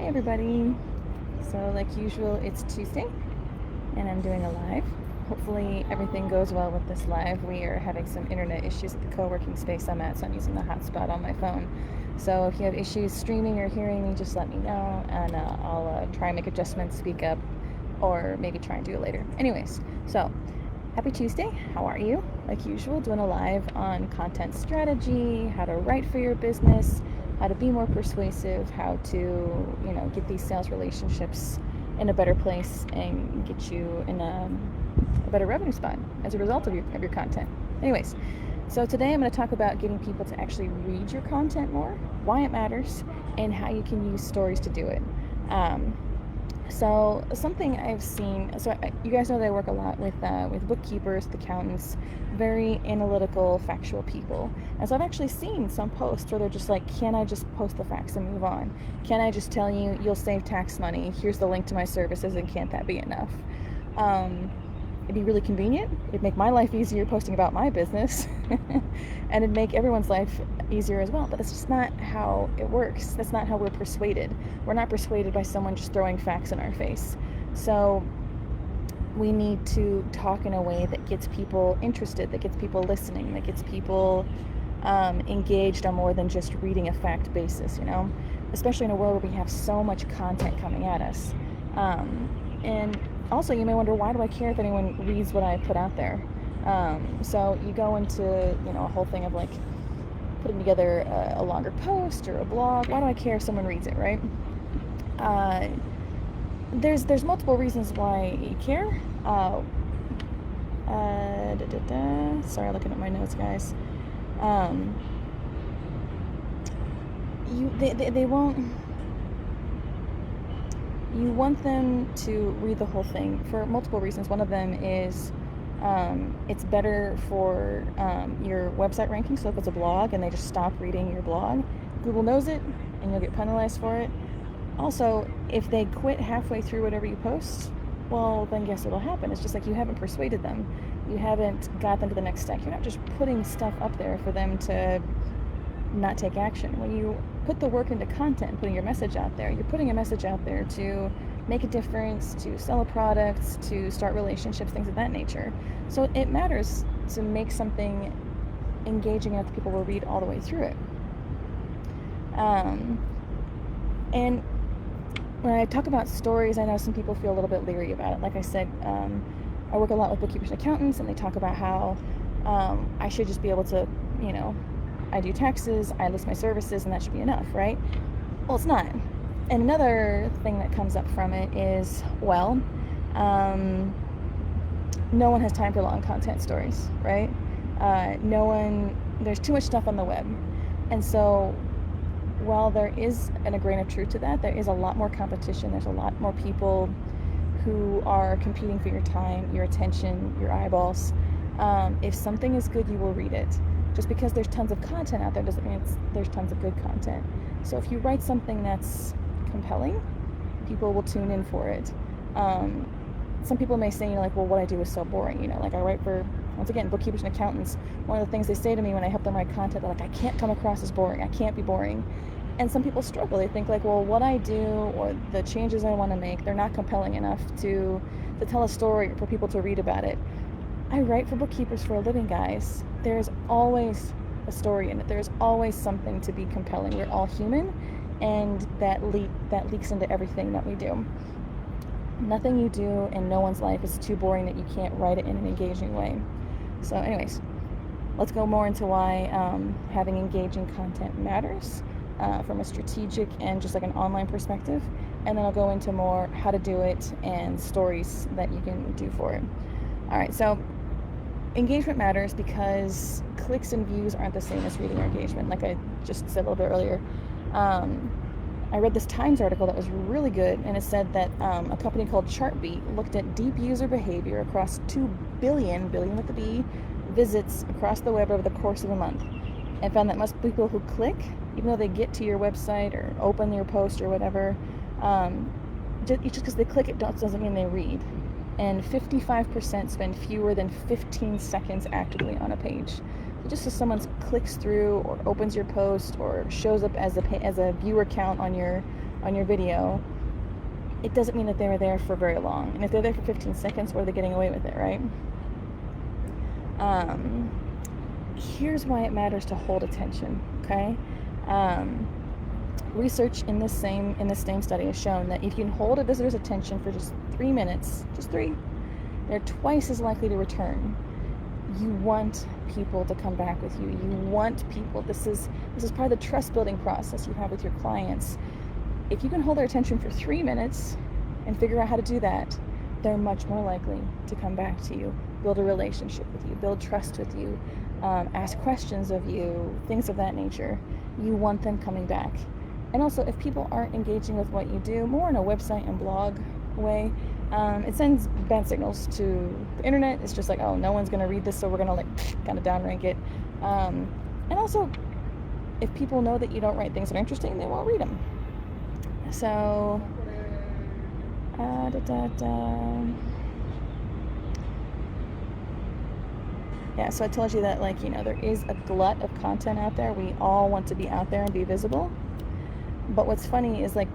Hi everybody. So like usual, it's Tuesday and I'm doing a live. Hopefully everything goes well with this live. We are having some internet issues at the co-working space I'm at, so I'm using the hotspot on my phone. So if you have issues streaming or hearing me, just let me know and I'll try and make adjustments, speak up, or maybe try and do it later. Anyways, so happy Tuesday. How are you? Like usual, doing a live on content strategy, how to write for your business, how to be more persuasive, how to, get these sales relationships in a better place and get you in a better revenue spot as a result of your content. Anyways, so today I'm going to talk about getting people to actually read your content more, why it matters, and how you can use stories to do it. So something I've seen, you guys know that I work a lot with bookkeepers, accountants, very analytical, factual people. And so I've actually seen some posts where they're just like, can I just post the facts and move on? Can I just tell you, you'll save tax money, here's the link to my services, and can't that be enough? It'd be really convenient. It'd make my life easier posting about my business and it'd make everyone's life easier as well. But that's just not how it works. That's not how we're persuaded. We're not persuaded by someone just throwing facts in our face. So we need to talk in a way that gets people interested, that gets people listening, that gets people engaged on more than just reading a fact basis, especially in a world where we have so much content coming at us. And also, you may wonder, why do I care if anyone reads what I put out there? So you go into, a whole thing of like putting together a longer post or a blog. Why do I care if someone reads it, right? There's multiple reasons why you care. Sorry, looking at my notes, guys. They won't. You want them to read the whole thing for multiple reasons. One of them is it's better for your website ranking. So if it's a blog and they just stop reading your blog, Google knows it and you'll get penalized for it. Also, if they quit halfway through whatever you post, well, then guess what'll happen? It's just like you haven't persuaded them. You haven't got them to the next step. You're not just putting stuff up there for them to not take action. When you put the work into content and putting your message out there, you're putting a message out there to make a difference, to sell a product, to start relationships, things of that nature. So it matters to make something engaging enough that people will read all the way through it. And when I talk about stories, I know some people feel a little bit leery about it. Like I said, I work a lot with bookkeepers and accountants, and they talk about how I should just be able to, I do taxes, I list my services, and that should be enough, right? Well, it's not. And another thing that comes up from it is, no one has time for long content stories, right? There's too much stuff on the web. And so while there is a grain of truth to that, there is a lot more competition. There's a lot more people who are competing for your time, your attention, your eyeballs. If something is good, you will read it. Just because there's tons of content out there doesn't mean there's tons of good content. So if you write something that's compelling, people will tune in for it. Some people may say, well, what I do is so boring. Like I write for, once again, bookkeepers and accountants. One of the things they say to me when I help them write content, they're like, I can't come across as boring. I can't be boring. And some people struggle. They think well, what I do or the changes I want to make, they're not compelling enough to tell a story or for people to read about it. I write for bookkeepers for a living, guys. There's always a story in it. There's always something to be compelling. We're all human, and that leaks into everything that we do. Nothing you do in no one's life is too boring that you can't write it in an engaging way. So anyways, let's go more into why having engaging content matters from a strategic and just like an online perspective. And then I'll go into more how to do it and stories that you can do for it. All right, so engagement matters because clicks and views aren't the same as reading or engagement. Like I just said a little bit earlier, I read this Times article that was really good, and it said that a company called Chartbeat looked at deep user behavior across 2 billion with a B, visits across the web over the course of a month, and found that most people who click, even though they get to your website or open your post or whatever, just because they click it doesn't mean they read. And 55% spend fewer than 15 seconds actively on a page. So just as someone clicks through or opens your post or shows up as a viewer count on your on your video, it doesn't mean that they were there for very long. And if they're there for 15 seconds, what are they getting away with it, right? Here's why it matters to hold attention, okay? Research in this same study has shown that if you can hold a visitor's attention for just 3 minutes, just 3, they're twice as likely to return. You want people to come back with you. You want people. This is part of the trust building process you have with your clients. If you can hold their attention for 3 minutes and figure out how to do that, they're much more likely to come back to you, build a relationship with you, build trust with you, ask questions of you, things of that nature. You want them coming back. And also, if people aren't engaging with what you do, more in a website and blog way, it sends bad signals to the internet. It's just like, oh, no one's going to read this, so we're going to like kind of downrank it. And also, if people know that you don't write things that are interesting, they won't read them. So, yeah, so I told you that, like, you know, there is a glut of content out there. We all want to be out there and be visible. But what's funny is, like,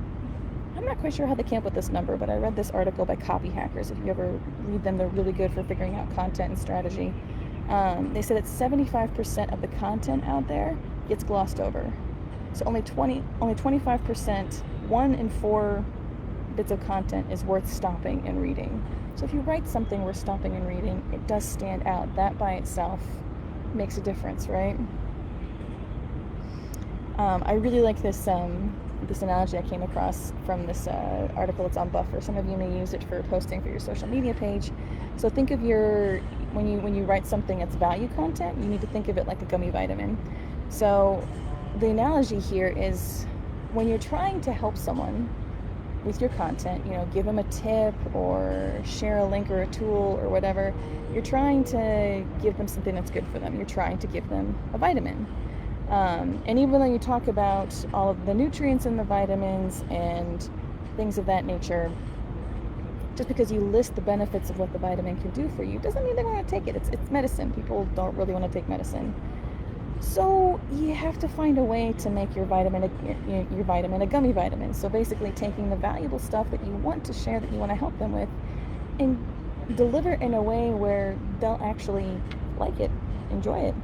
I'm not quite sure how they came up with this number, but I read this article by Copy Hackers. If you ever read them, they're really good for figuring out content and strategy. They said that 75% of the content out there gets glossed over. So only 25%, 1 in 4 bits of content is worth stopping and reading. So if you write something worth stopping and reading, it does stand out. That by itself makes a difference, right? I really like this analogy I came across from this article. It's on Buffer. Some of you may use it for posting for your social media page. So think of when you write something that's value content, you need to think of it like a gummy vitamin. So the analogy here is when you're trying to help someone with your content, you know, give them a tip or share a link or a tool or whatever, you're trying to give them something that's good for them. You're trying to give them a vitamin. And even though you talk about all of the nutrients in the vitamins and things of that nature, just because you list the benefits of what the vitamin can do for you doesn't mean they're going to take it. It's medicine. People don't really want to take medicine. So you have to find a way to make your vitamin a gummy vitamin. So basically taking the valuable stuff that you want to share, that you want to help them with, and deliver it in a way where they'll actually like it, enjoy it.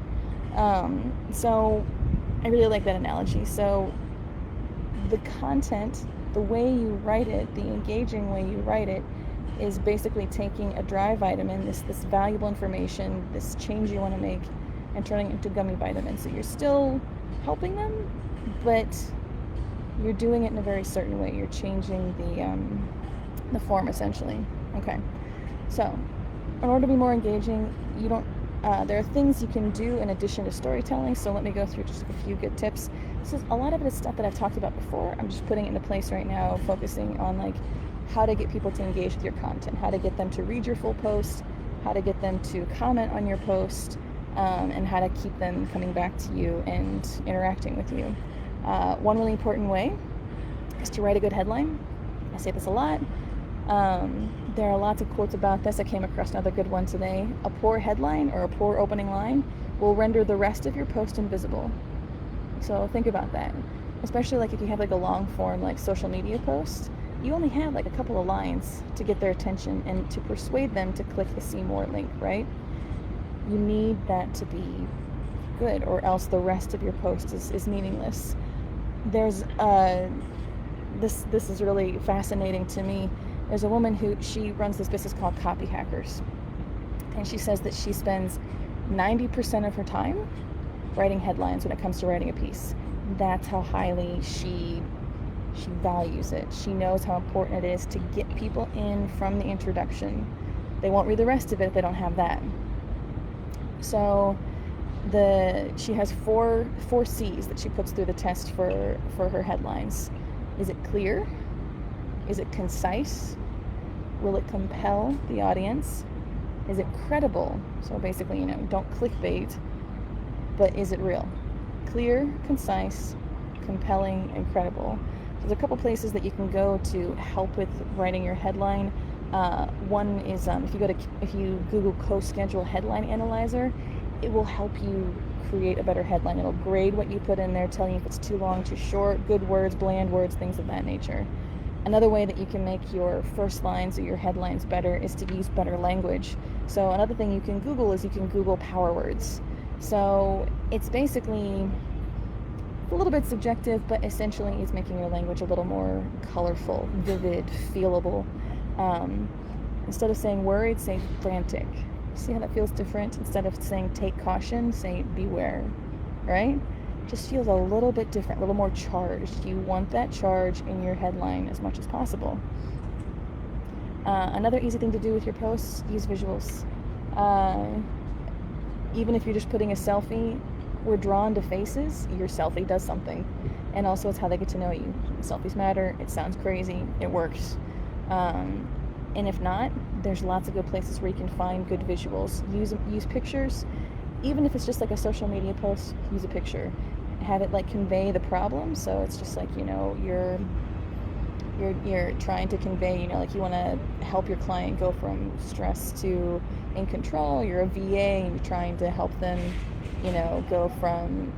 So I really like that analogy. So the content, the way you write it, the engaging way you write it, is basically taking a dry vitamin, this valuable information, this change you want to make, and turning it into gummy vitamins. So you're still helping them, but you're doing it in a very certain way. You're changing the form, essentially. Okay. So in order to be more engaging, there are things you can do in addition to storytelling. So let me go through just a few good tips. A lot of it is stuff that I've talked about before. I'm just putting it into place right now, focusing on like how to get people to engage with your content, how to get them to read your full post, how to get them to comment on your post, and how to keep them coming back to you and interacting with you. One really important way is to write a good headline. I say this a lot. There are lots of quotes about this. I came across another good one today. A poor headline or a poor opening line will render the rest of your post invisible. So think about that. Especially like if you have like a long form like social media post, you only have like a couple of lines to get their attention and to persuade them to click the see more link, right? You need that to be good, or else the rest of your post is meaningless. There's this is really fascinating to me. There's a woman she runs this business called Copy Hackers, and she says that she spends 90% of her time writing headlines when it comes to writing a piece. That's how highly she values it. She knows how important it is to get people in from the introduction. They won't read the rest of it if they don't have that. So she has four C's that she puts through the test for her headlines. Is it clear? Is it concise? Will it compel the audience? Is it credible? So basically, don't clickbait, but is it real? Clear, concise, compelling, and credible. There's a couple places that you can go to help with writing your headline. One is if you Google CoSchedule Headline Analyzer, it will help you create a better headline. It'll grade what you put in there, telling you if it's too long, too short, good words, bland words, things of that nature. Another way that you can make your first lines or your headlines better is to use better language. So another thing you can Google is you can Google power words. So it's basically a little bit subjective, but essentially it's making your language a little more colorful, vivid, feelable. Instead of saying worried, say frantic. See how that feels different? Instead of saying take caution, say beware, right? Just feels a little bit different, a little more charged. You want that charge in your headline as much as possible. Another easy thing to do with your posts, use visuals. Even if you're just putting a selfie, we're drawn to faces. Your selfie does something. And also it's how they get to know you. Selfies matter. It sounds crazy. It works. And if not, there's lots of good places where you can find good visuals. Use pictures. Even if it's just like a social media post, use a picture. Have it like convey the problem. So it's just like, you're trying to convey, like you want to help your client go from stress to in control. You're a VA and you're trying to help them, go from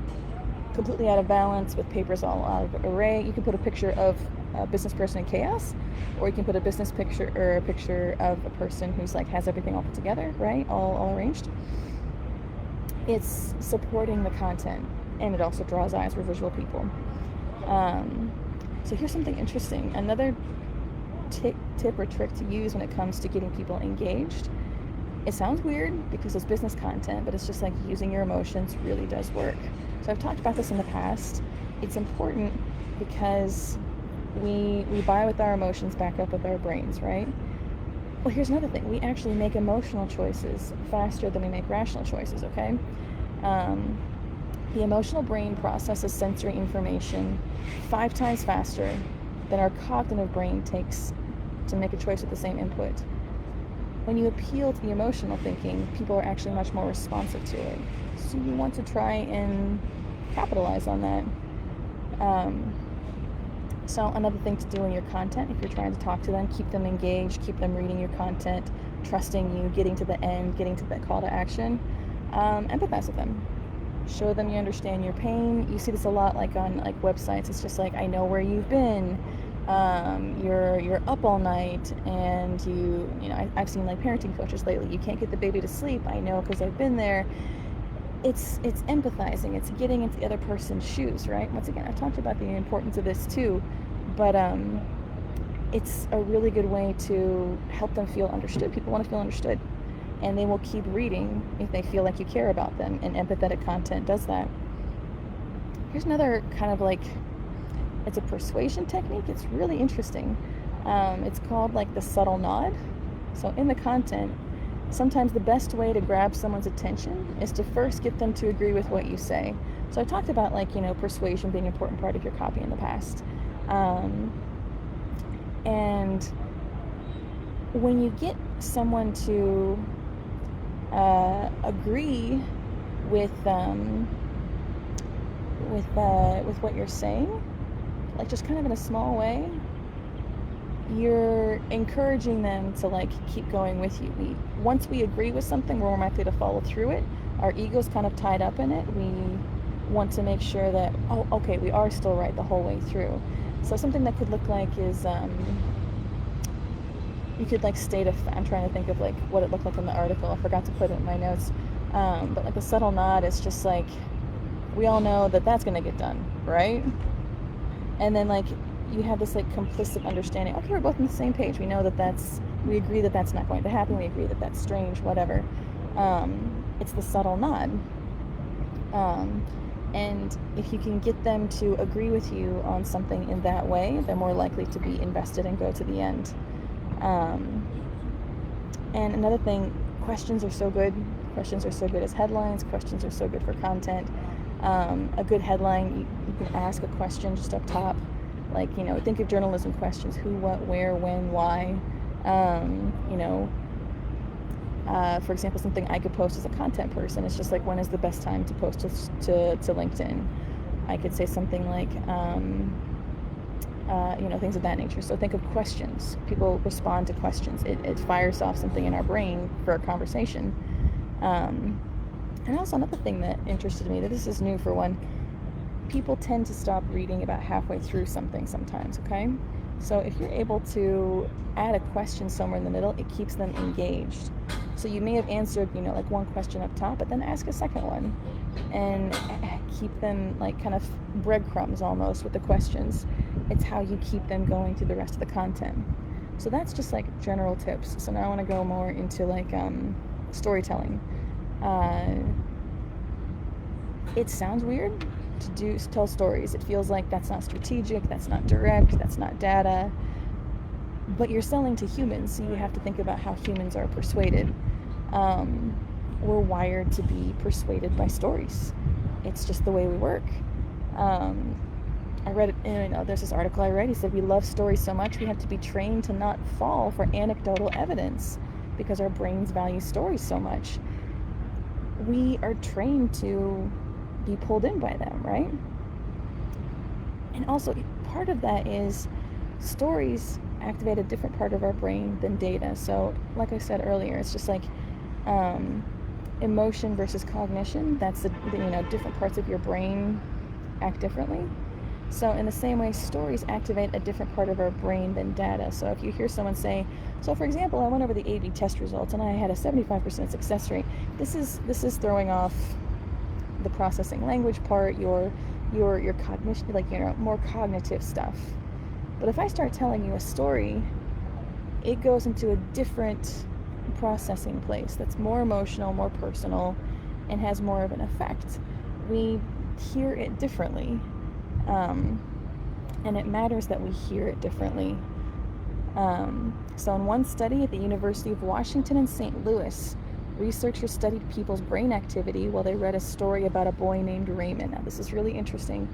completely out of balance with papers all out of array. You can put a picture of a business person in chaos, or you can put a business picture or a picture of a person who's like has everything all put together, right? All arranged. It's supporting the content, and it also draws eyes for visual people. So here's something interesting. Another tip or trick to use when it comes to getting people engaged. It sounds weird because it's business content, but it's just like using your emotions really does work. So I've talked about this in the past. It's important because we buy with our emotions, back up with our brains, right? Well, here's another thing. We actually make emotional choices faster than we make rational choices, okay? The emotional brain processes sensory information 5 times faster than our cognitive brain takes to make a choice with the same input. When you appeal to the emotional thinking, people are actually much more responsive to it. So you want to try and capitalize on that. So another thing to do in your content, if you're trying to talk to them, keep them engaged, keep them reading your content, trusting you, getting to the end, getting to that call to action. Empathize with them. Show them you understand your pain. You see this a lot like on like websites. It's just like, I know where you've been. You're up all night, and I've seen like parenting coaches lately. You can't get the baby to sleep. I know because I've been there. It's empathizing. It's getting into the other person's shoes, right? Once again, I've talked about the importance of this too, but it's a really good way to help them feel understood. People want to feel understood, and they will keep reading if they feel like you care about them, and empathetic content does that. Here's another kind of like, it's a persuasion technique. It's really interesting. It's called like the subtle nod. So in the content, sometimes the best way to grab someone's attention is to first get them to agree with what you say. So I talked about like, persuasion being an important part of your copy in the past. And when you get someone to agree with what you're saying, like just kind of in a small way, you're encouraging them to like keep going with you. Once we agree with something, we're more likely to follow through it. Our ego's kind of tied up in it. We want to make sure that, oh, okay, we are still right the whole way through. So something that could look like is, you could like state I'm trying to think of like what it looked like in the article. I forgot to put it in my notes. But like a subtle nod is just like, we all know that that's going to get done, right? And then like you have this like complicit understanding. Okay, we're both on the same page. We know we agree that that's not going to happen. We agree that that's strange, whatever. It's the subtle nod. And if you can get them to agree with you on something in that way, they're more likely to be invested and go to the end. And another thing, questions are so good. Questions are so good as headlines. Questions are so good for content. A good headline, you can ask a question just up top. Like, think of journalism questions: who, what, where, when, why. For example, something I could post as a content person is just like, when is the best time to post to LinkedIn? I could say something like, things of that nature. So think of questions. People respond to questions. It fires off something in our brain for a conversation. And also another thing that interested me, that this is new for one, people tend to stop reading about halfway through something sometimes, okay? So if you're able to add a question somewhere in the middle, it keeps them engaged. So you may have answered, like one question up top, but then ask a second one and keep them like kind of breadcrumbs almost with the questions. It's how you keep them going through the rest of the content. So that's just like general tips. So now I want to go more into like storytelling. It sounds weird to tell stories. It feels like that's not strategic, that's not direct, that's not data. But you're selling to humans, so you have to think about how humans are persuaded. We're wired to be persuaded by stories. It's just the way we work. I read it, there's this article I read. He said we love stories so much we have to be trained to not fall for anecdotal evidence because our brains value stories so much. We are trained to be pulled in by them, right? And also, part of that is stories activate a different part of our brain than data. So, like I said earlier, it's just like emotion versus cognition. That's the different parts of your brain act differently. So in the same way, stories activate a different part of our brain than data. So if you hear someone say, so for example, I went over the A/B test results and I had a 75% success rate. This is throwing off the processing language part, your cognition, like more cognitive stuff. But if I start telling you a story, it goes into a different processing place that's more emotional, more personal, and has more of an effect. We hear it differently. And it matters that we hear it differently. So in one study at the University of Washington in St. Louis, researchers studied people's brain activity while they read a story about a boy named Raymond. Now this is really interesting.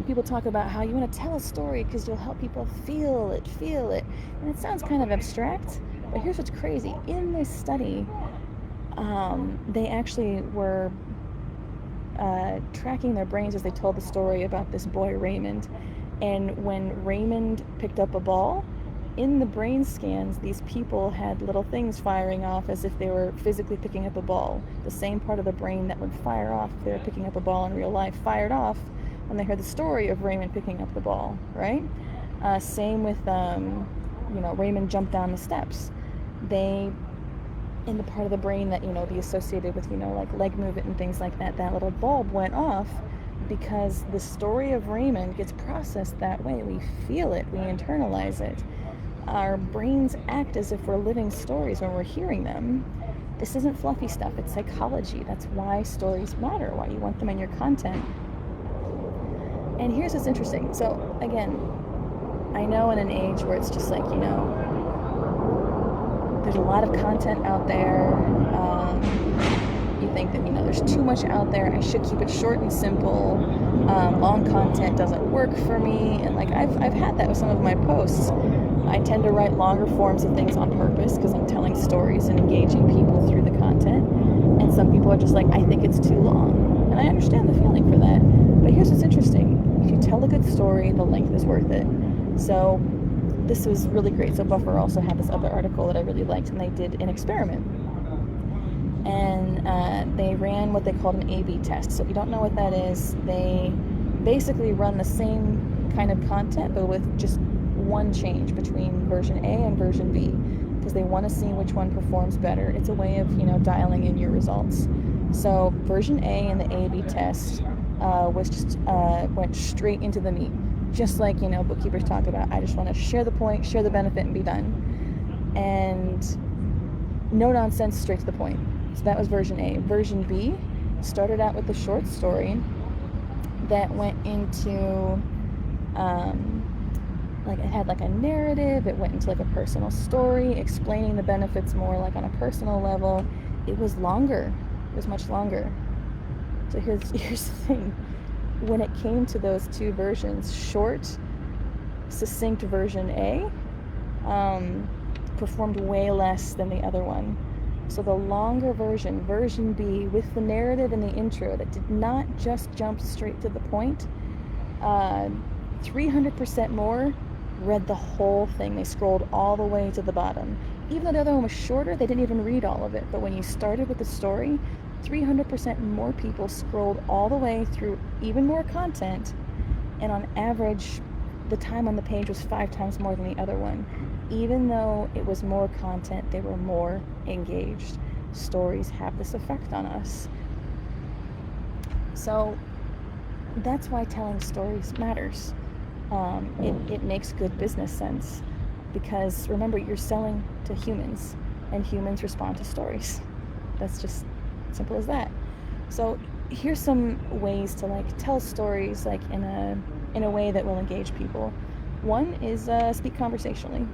People talk about how you want to tell a story because you'll help people feel it. And it sounds kind of abstract, but here's what's crazy. In this study, they actually were tracking their brains as they told the story about this boy Raymond. And when Raymond picked up a ball, in the brain scans, these people had little things firing off as if they were physically picking up a ball. The same part of the brain that would fire off if they were picking up a ball in real life fired off when they heard the story of Raymond picking up the ball, right? Same with, Raymond jumped down the steps. In the part of the brain that, be associated with, like leg movement and things like that, that little bulb went off because the story of Raymond gets processed that way. We feel it, we internalize it. Our brains act as if we're living stories when we're hearing them. This isn't fluffy stuff, it's psychology. That's why stories matter, why you want them in your content. And here's what's interesting. So again, I know in an age where it's just like, there's a lot of content out there. You think that, there's too much out there. I should keep it short and simple. Long content doesn't work for me. And like, I've had that with some of my posts. I tend to write longer forms of things on purpose because I'm telling stories and engaging people through the content. And some people are just like, I think it's too long. And I understand the feeling for that. But here's what's interesting. If you tell a good story, the length is worth it. So this was really great. So Buffer also had this other article that I really liked, and they did an experiment. And they ran what they called an A/B test. So if you don't know what that is, they basically run the same kind of content, but with just one change between version A and version B, because they want to see which one performs better. It's a way of, dialing in your results. So version A in the A/B test was just went straight into the meat. Just like, bookkeepers talk about, I just want to share the point, share the benefit, and be done. And no nonsense, straight to the point. So that was version A. Version B started out with a short story that went into, it had like a narrative. It went into like a personal story, explaining the benefits more like on a personal level. It was longer. It was much longer. So here's the thing. When it came to those two versions, short, succinct version A performed way less than the other one. So the longer version, version B, with the narrative and the intro that did not just jump straight to the point, 300% more read the whole thing. They scrolled all the way to the bottom. Even though the other one was shorter, they didn't even read all of it. But when you started with the story, 300% more people scrolled all the way through even more content, and on average, the time on the page was 5 times more than the other one. Even though it was more content, they were more engaged. Stories have this effect on us. So that's why telling stories matters. It makes good business sense, because remember, you're selling to humans, and humans respond to stories. That's just simple as that. So here's some ways to like tell stories like in a way that will engage people. One is speak conversationally.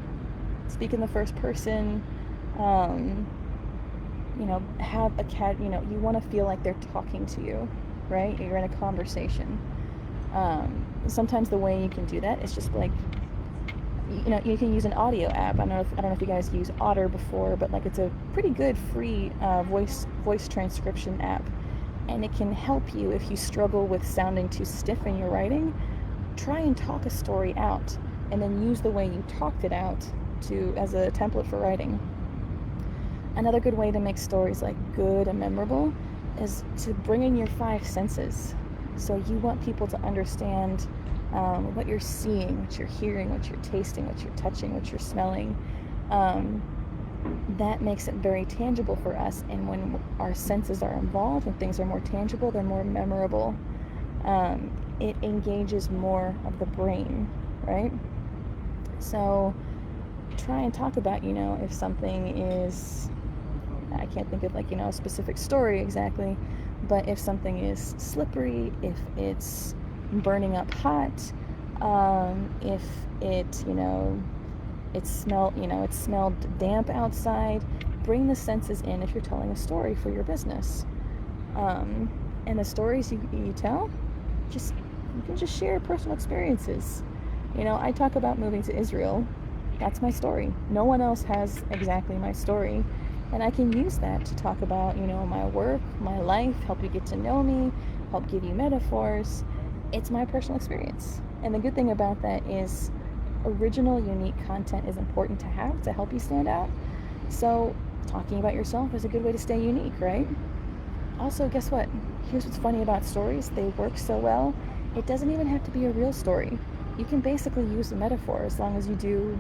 Speak in the first person. Have a cat. You want to feel like they're talking to you, right? You're in a conversation. Sometimes the way you can do that is just like, you can use an audio app. I don't know if you guys use Otter before, but like it's a pretty good free voice transcription app, and it can help you if you struggle with sounding too stiff in your writing. Try and talk a story out, and then use the way you talked it out as a template for writing. Another good way to make stories like good and memorable is to bring in your 5 senses. So you want people to understand what you're seeing, what you're hearing, what you're tasting, what you're touching, what you're smelling. That makes it very tangible for us. And when our senses are involved, when things are more tangible, they're more memorable. It engages more of the brain, right? So try and talk about, if something is, I can't think of a specific story exactly, but if something is slippery, if it's burning up hot, if it smelled damp outside, bring the senses in if you're telling a story for your business. And the stories you tell, you can just share personal experiences. I talk about moving to Israel. That's my story. No one else has exactly my story. And I can use that to talk about, my work, my life, help you get to know me, help give you metaphors. It's my personal experience. And the good thing about that is original, unique content is important to have to help you stand out. So talking about yourself is a good way to stay unique, right? Also, guess what? Here's what's funny about stories. They work so well, it doesn't even have to be a real story. You can basically use a metaphor as long as you do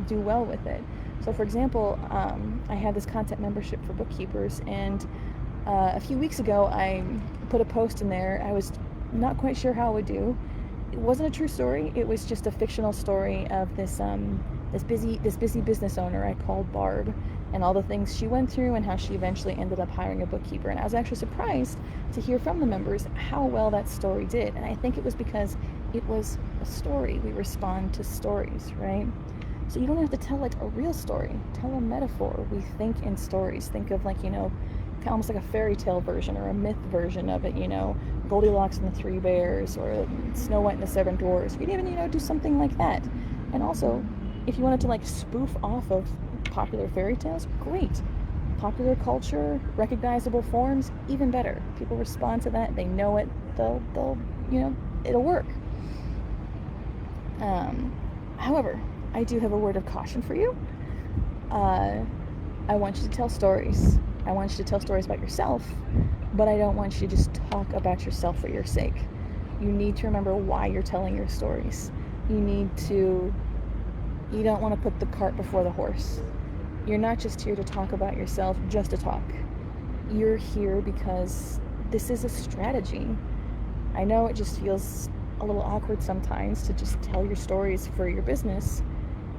well with it. So for example, I had this content membership for bookkeepers, and a few weeks ago I put a post in there. I was not quite sure how it would do. It wasn't a true story. It was just a fictional story of this busy business owner I called Barb, and all the things she went through and how she eventually ended up hiring a bookkeeper. And I was actually surprised to hear from the members how well that story did. And I think it was because it was a story. We respond to stories, right? So you don't have to tell like a real story. Tell a metaphor. We think in stories. Think of almost like a fairy tale version or a myth version of it, Goldilocks and the Three Bears, or Snow White and the Seven Dwarfs. You can even, do something like that. And also, if you wanted to spoof off of popular fairy tales, great. Popular culture, recognizable forms, even better. People respond to that. They know it. They'll it'll work. However, I do have a word of caution for you. I want you to tell stories. I want you to tell stories about yourself, but I don't want you to just talk about yourself for your sake. You need to remember why you're telling your stories. You don't want to put the cart before the horse. You're not just here to talk about yourself just to talk. You're here because this is a strategy. I know it just feels a little awkward sometimes to just tell your stories for your business,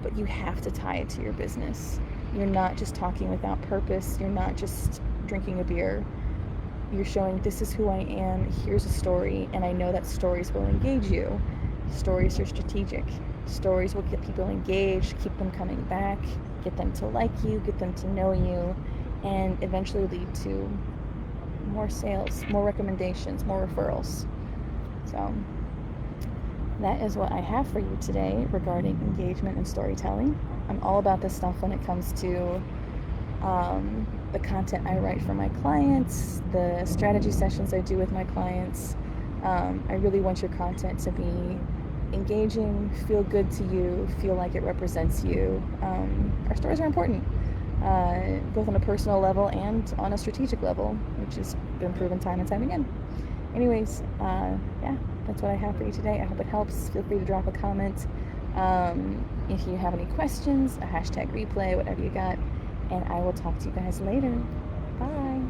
but you have to tie it to your business. You're not just talking without purpose. You're not just drinking a beer. You're showing, this is who I am, here's a story, and I know that stories will engage you. Stories are strategic. Stories will get people engaged, keep them coming back, get them to like you, get them to know you, and eventually lead to more sales, more recommendations, more referrals. So that is what I have for you today regarding engagement and storytelling. I'm all about this stuff when it comes to the content I write for my clients, the strategy sessions I do with my clients. I really want your content to be engaging, feel good to you, feel like it represents you. Our stories are important. both on a personal level and on a strategic level, which has been proven time and time again. Anyways, yeah, that's what I have for you today. I hope it helps. Feel free to drop a comment. If you have any questions, a hashtag replay, whatever you got, and I will talk to you guys later. Bye.